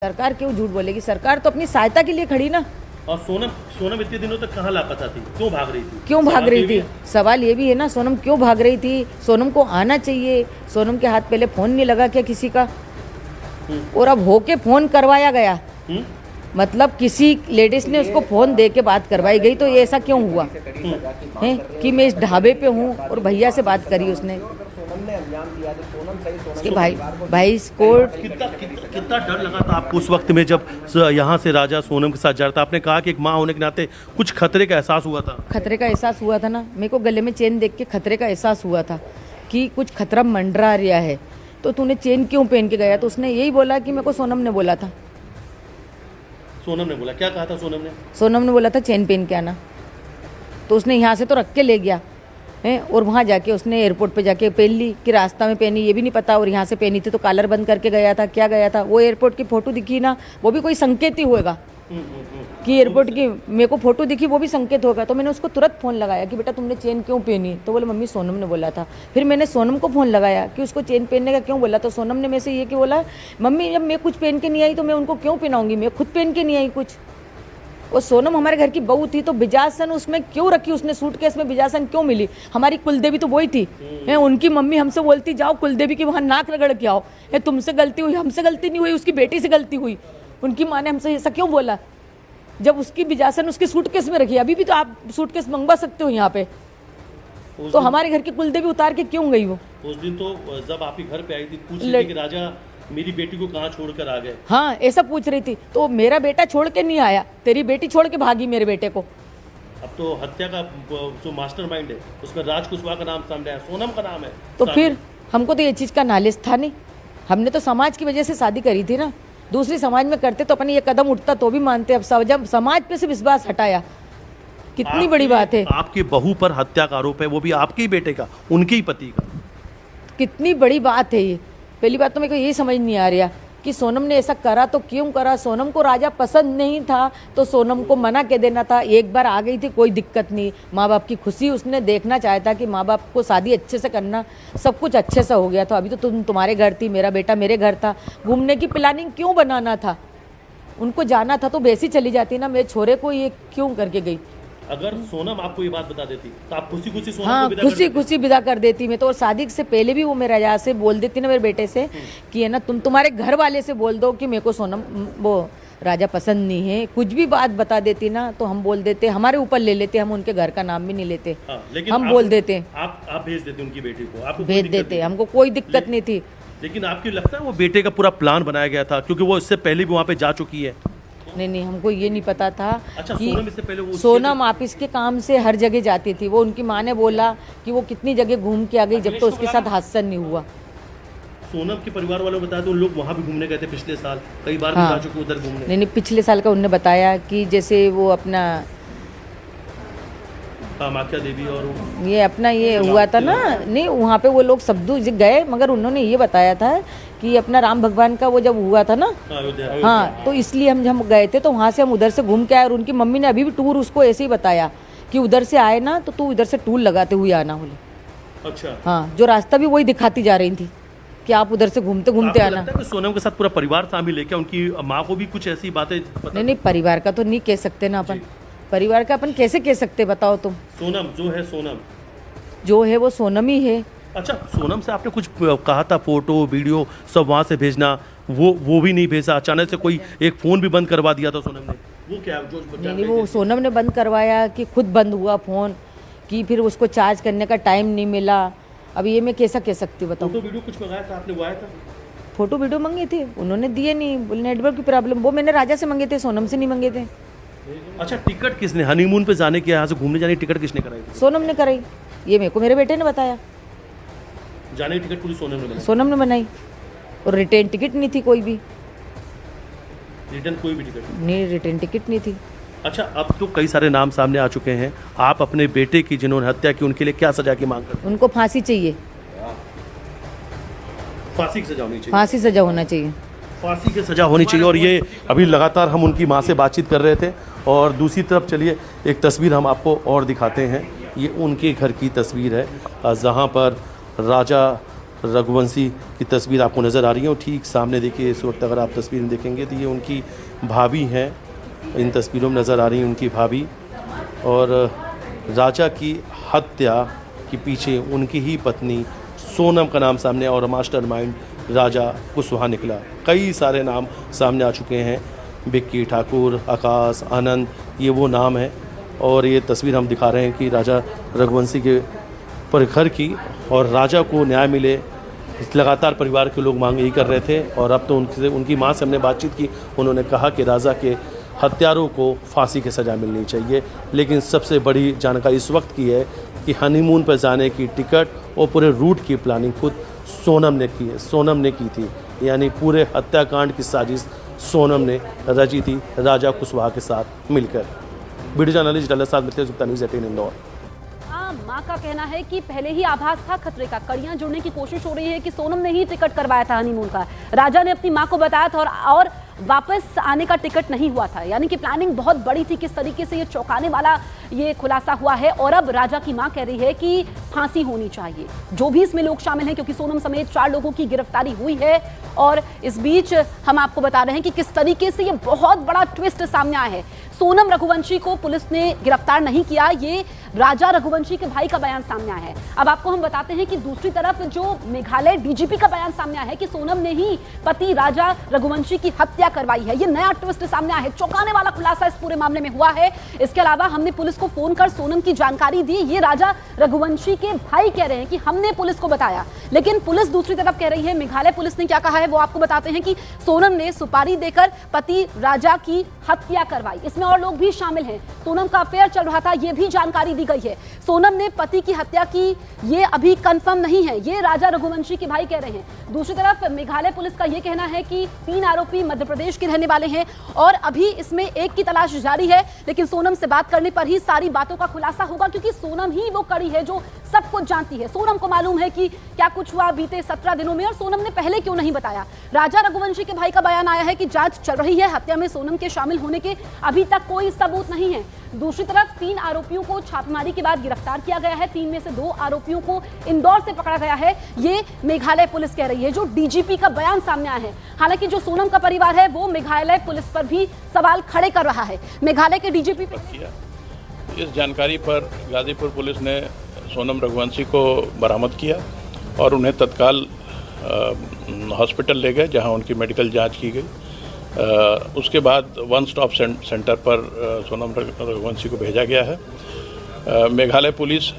सरकार क्यों झूठ बोलेगी? सरकार तो अपनी सहायता के लिए खड़ी ना। और सोनम इतने दिनों तक कहाँ लापता थी? क्यों भाग रही थी? क्यों भाग रही थी? सवाल ये भी है ना, सोनम क्यों भाग रही थी? सोनम को आना चाहिए। सोनम के हाथ पहले फोन नहीं लगा क्या किसी का? और अब होके फोन करवाया गया। मतलब किसी लेडीज ने उसको फोन दे के बात करवाई गई, तो ये ऐसा क्यों हुआ है कि मैं इस ढाबे पे हूँ और भैया से बात करी उसने कि भाई कोर्ट। कितना डर लगा था आपको उस वक्त में जब यहाँ से राजा सोनम के साथ जा रहा था? आपने कहा कि एक माँ होने के नाते कुछ खतरे का एहसास हुआ था। खतरे का एहसास हुआ था ना, मेरे को गले में चेन देख के खतरे का एहसास हुआ था कि कुछ खतरा मंडरा रहा है। तो तूने चेन क्यों पहन के गया? तो उसने यही बोला कि मेरे को सोनम ने बोला था। सोनम ने बोला? क्या कहा था सोनम ने? सोनम ने बोला था चेन पहन के आना। तो उसने यहाँ से तो रख के ले गया है, और वहाँ जाके उसने एयरपोर्ट पे जाके पहन ली कि रास्ता में पहनी ये भी नहीं पता, और यहाँ से पहनी थी तो कॉलर बंद करके गया था। क्या गया था? वो एयरपोर्ट की फोटो दिखी ना, वो भी कोई संकेत ही होगा कि एयरपोर्ट की मेरे को फोटो दिखी, वो भी संकेत होगा। तो मैंने उसको तुरंत फ़ोन लगाया कि बेटा तुमने चेन क्यों पहनी? तो बोले मम्मी सोनम ने बोला था। फिर मैंने सोनम को फ़ोन लगाया कि उसको चेन पहनने का क्यों बोला? तो सोनम ने मेरे से ये कि बोला मम्मी जब मैं कुछ पहन के नहीं आई तो मैं उनको क्यों पहनाऊंगी, मैं खुद पहन के नहीं आई कुछ। वो सोनम हमारे घर की बहू थी तो बिजासन उसमें क्यों रखी उसने? सूटकेस में बिजासन क्यों मिली? हमारी कुलदेवी तो वही थी है। उनकी मम्मी हमसे बोलती जाओ कुलदेवी के वहाँ नाक रगड़ के आओ। है तुमसे गलती हुई, हमसे गलती नहीं हुई, उसकी बेटी से गलती हुई। उनकी माँ ने हमसे ऐसा क्यों बोला जब उसकी बिजासन उसकी सूटकेस में रखी? अभी भी तो आप सूटकेस मंगवा सकते हो यहाँ पे। तो हमारे घर की कुलदेवी उतार के क्यों गई वो? उस दिन तो जब आप ही घर पे आई थी पूछ रही थी कि राजा मेरी बेटी को कहाँ छोड़कर आ गए। हाँ ऐसा पूछ रही थी। तो मेरा बेटा छोड़ के नहीं आया, तेरी बेटी छोड़ के भागी मेरे बेटे को। अब तो हत्या का जो मास्टरमाइंड है उसमें राज कुशवाहा का नाम सामने आया, सोनम का नाम है। तो फिर हमको तो ये चीज़ का नॉलेज था नहीं। हमने तो समाज की वजह से शादी करी थी ना। दूसरी समाज में करते तो अपने ये कदम उठता तो भी मानते। अब जब समाज पे से विश्वास हटाया, कितनी बड़ी बात है। आपकी बहू पर हत्या का आरोप है, वो भी आपके ही बेटे का, उनके ही पति का। कितनी बड़ी बात है ये। पहली बात तो मेरे को यही समझ नहीं आ रहा कि सोनम ने ऐसा करा तो क्यों करा? सोनम को राजा पसंद नहीं था तो सोनम को मना के देना था। एक बार आ गई थी कोई दिक्कत नहीं, माँ बाप की खुशी उसने देखना चाहता कि माँ बाप को शादी अच्छे से करना, सब कुछ अच्छे से हो गया। तो अभी तो तुम्हारे घर थी, मेरा बेटा मेरे घर था। घूमने की प्लानिंग क्यों बनाना था? उनको जाना था तो वैसी चली जाती ना, मेरे छोरे को ये क्यों करके गई? अगर सोनम आपको ये बात बता देती तो आप खुशी खुशी सोनम हाँ, को विदा खुशी विदा कर देती मैं तो। और शादी से पहले भी वो मेरे राजा से बोल देती ना मेरे बेटे से कि है ना तुम्हारे घर वाले से बोल दो कि मेरे को सोनम वो राजा पसंद नहीं है। कुछ भी बात बता देती ना तो हम बोल देते, हमारे ऊपर ले लेते, हम उनके घर का नाम भी नहीं लेते। लेकिन हम बोल देते, आप भेज देते उनकी बेटी को, आपको भेज देते, हमको कोई दिक्कत नहीं थी। लेकिन आपको लगता है वो बेटे का पूरा प्लान बनाया गया था? क्योंकि वो इससे पहले भी वहाँ पे जा चुकी है। नहीं, हमको ये नहीं पता था। अच्छा, कि सोनम इससे पहले सोनम ऑफिस के काम से हर जगह जाती थी। वो उनकी माँ ने बोला कि वो कितनी जगह घूम के आ गई, जब तो उसके साथ हादसा नहीं हुआ। सोनम के परिवार वालों बताया तो उन लोग वहाँ भी घूमने गए थे पिछले साल, कई बार भी जा चुके उधर घूमने। नहीं, पिछले साल का उन्होंने बताया कि जैसे वो अपना कामाख्या देवी और ये अपना ये हुआ था ना, नहीं वहाँ पे वो लोग सब गए, मगर उन्होंने ये बताया था कि अपना राम भगवान का वो जब हुआ था ना, हाँ, तो इसलिए हम जब गए थे तो वहाँ से हम उधर से घूम के आए। और उनकी मम्मी ने अभी भी टूर उसको ऐसे ही बताया कि उधर से आए ना तो तू इधर से टूर लगाते हुए आना बोले। अच्छा, हाँ, जो रास्ता भी वही दिखाती जा रही थी कि आप उधर से घूमते घूमते आना। सोनम के साथ पूरा परिवार शामिल है क्या? उनकी माँ को भी कुछ ऐसी बातें? नहीं, परिवार का तो नहीं कह सकते ना अपन। परिवार का अपन कैसे कह सकते बताओ तुम? सोनम जो है वो सोनम ही है। अच्छा, सोनम से आपने कुछ कहा था फोटो वीडियो सब वहाँ से भेजना, वो भी नहीं भेजा? अचानक से कोई एक फ़ोन भी बंद करवा दिया था सोनम ने, वो क्या? जो नहीं, वो सोनम ने बंद करवाया कि खुद बंद हुआ फ़ोन, कि फिर उसको चार्ज करने का टाइम नहीं मिला। अब ये मैं कैसा कह सकती हूँ बताओ? फोटो वीडियो कुछ मंगाया था आपने? वो आया था? फोटो वीडियो मंगे थे, उन्होंने दिए नहीं, बोले नेटवर्क की प्रॉब्लम। वो मैंने राजा से मंगे थे, सोनम से नहीं मंगे थे। अच्छा, टिकट किसने हनीमून पे जाने की, यहाँ से घूमने जाने की टिकट किसने कराई? सोनम ने कराई, ये मेरे को मेरे बेटे ने बताया। जाने की टिकट पूरी सोनम ने बनाई। और रिटर्न टिकट नहीं थी कोई भी। रिटर्न कोई भी टिकट नहीं, रिटर्न टिकट नहीं थी। अच्छा, अब तो कई सारे नाम सामने आ चुके हैं। आप अपने बेटे की जिन्होंने हत्या की उनके लिए क्या सजा की मांग करते हैं? उनको फांसी चाहिए। फांसी की सजा होनी चाहिए। फांसी सजा होना चाहिए। फांसी की सजा होनी चाहिए। और ये अभी लगातार हम उनकी माँ से बातचीत कर रहे थे। और दूसरी तरफ चलिए एक तस्वीर हम आपको और दिखाते हैं। ये उनके घर की तस्वीर है जहाँ पर राजा रघुवंशी की तस्वीर आपको नज़र आ रही है और ठीक सामने देखिए इस वक्त अगर आप तस्वीर में देखेंगे तो ये उनकी भाभी हैं, इन तस्वीरों में नज़र आ रही हैं उनकी भाभी। और राजा की हत्या के पीछे उनकी ही पत्नी सोनम का नाम सामने और मास्टरमाइंड राजा कुशवाहा निकला। कई सारे नाम सामने आ चुके हैं, विक्की ठाकुर, आकाश, आनंद, ये वो नाम है। और ये तस्वीर हम दिखा रहे हैं कि राजा रघुवंशी के पर घर की और राजा को न्याय मिले, लगातार परिवार के लोग मांग यही कर रहे थे। और अब तो उनकी मां से हमने बातचीत की, उन्होंने कहा कि राजा के हत्यारों को फांसी की सज़ा मिलनी चाहिए। लेकिन सबसे बड़ी जानकारी इस वक्त की है कि हनीमून पर जाने की टिकट और पूरे रूट की प्लानिंग खुद सोनम ने की थी। यानी पूरे हत्याकांड की साजिश सोनम ने रची थी राजा कुशवाहा के साथ मिलकर। वीडियो जर्नलिस्ट डल्ला साथ मिलते गुप्ता, न्यूज़ 18 इंदौर। मां का कहना है कि पहले ही आभास था खतरे का, कड़ियां जोड़ने की कोशिश हो रही है कि सोनम ने ही टिकट करवाया था हनीमून का। राजा ने अपनी मां को बताया था और वापस आने का टिकट नहीं हुआ था। यानी कि प्लानिंग बहुत बड़ी थी। किस तरीके से ये चौंकाने वाला ये खुलासा हुआ है। और अब राजा की मां कह रही है कि फांसी होनी चाहिए, जो भी इसमें लोग शामिल हैं, क्योंकि सोनम समेत 4 लोगों की गिरफ्तारी हुई है। और इस बीच हम आपको बता रहे हैं कि किस तरीके से ये बहुत बड़ा ट्विस्ट सामने आया है। सोनम रघुवंशी को पुलिस ने गिरफ्तार नहीं किया, ये राजा रघुवंशी के भाई का बयान सामने आया है। अब आपको हम बताते हैं कि दूसरी तरफ जो मेघालय डीजीपी का बयान सामने आया है कि सोनम ने ही पति राजा रघुवंशी की हत्या करवाई है। ये नया ट्विस्ट सामने आया है, चौंकाने वाला खुलासा इस पूरे मामले में हुआ है। इसके अलावा हमने पुलिस को फोन कर सोनम की जानकारी दी। ये राजा रघुवंशी के भाई कह रहे हैं कि हमने पुलिस को बताया, लेकिन पुलिस दूसरी तरफ कह रही है। मेघालय पुलिस ने क्या कहा है वो आपको बताते हैं कि सोनम ने सुपारी देकर पति राजा की हत्या करवाई। इसमें और लोग भी शामिल हैं। सोनम का अफेयर चल रहा था, यह भी जानकारी दी गई है। सोनम ने पति की हत्या की, ये अभी कंफर्म नहीं है, ये राजा रघुवंशी के भाई कह रहे हैं। दूसरी तरफ मेघालय पुलिस का यह कहना है कि 3 आरोपी मध्य प्रदेश के रहने वाले हैं और अभी इसमें एक की तलाश जारी है। लेकिन सोनम से बात करने पर ही सारी बातों का खुलासा होगा, क्योंकि सोनम ही वो कड़ी है जो सब कुछ जानती है। सोनम को मालूम है कि क्या कुछ हुआ बीते 17 दिनों में और सोनम ने पहले क्यों नहीं बताया। राजा रघुवंशी के भाई का बयान आया है कि जांच चल रही है, हत्या में सोनम के शामिल होने के अभी तक कोई सबूत नहीं है। दूसरी तरफ 3 आरोपियों को छापेमारी के बाद गिरफ्तार किया गया है। 3 में से 2 आरोपियों को इंदौर से पकड़ा गया है, ये मेघालय पुलिस कह रही है, जो डीजीपी का बयान सामने आया है। हालांकि जो सोनम का परिवार है वो मेघालय पुलिस पर भी सवाल खड़े कर रहा है। मेघालय के डीजीपी किया। इस जानकारी पर गाजीपुर पुलिस ने सोनम रघुवंशी को बरामद किया और उन्हें तत्काल हॉस्पिटल ले गए, जहां उनकी मेडिकल जांच की गई। उसके बाद वन स्टॉप सेंटर पर सोनम रघुवंशी को भेजा गया है। मेघालय पुलिस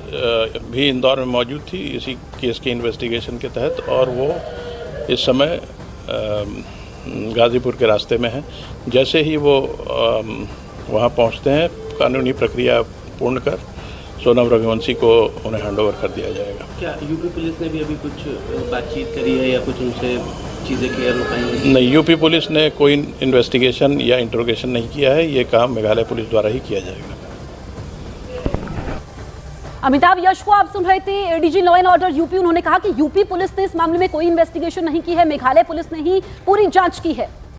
भी इंदौर में मौजूद थी इसी केस के इन्वेस्टिगेशन के तहत, और वो इस समय गाजीपुर के रास्ते में है। जैसे ही वो वहाँ पहुँचते हैं, कानूनी प्रक्रिया पूर्ण कर सोनम रघुवंशी को उन्हें हैंडओवर कर दिया जाएगा। क्या यूपी पुलिस ने भी अभी कुछ बातचीत करी है या कुछ उनसे चीज़ें क्लियर हो पाई हैं? नहीं, यूपी पुलिस ने कोई इन्वेस्टिगेशन या इंट्रोगेशन नहीं किया है। ये काम मेघालय पुलिस द्वारा ही किया जाएगा। अमिताभ यश को आप सुन रहे थे, ADG law and order UP. उन्होंने कहा कि यूपी पुलिस ने इस मामले में कोई इन्वेस्टिगेशन नहीं की है, मेघालय पुलिस ने ही पूरी जांच की है।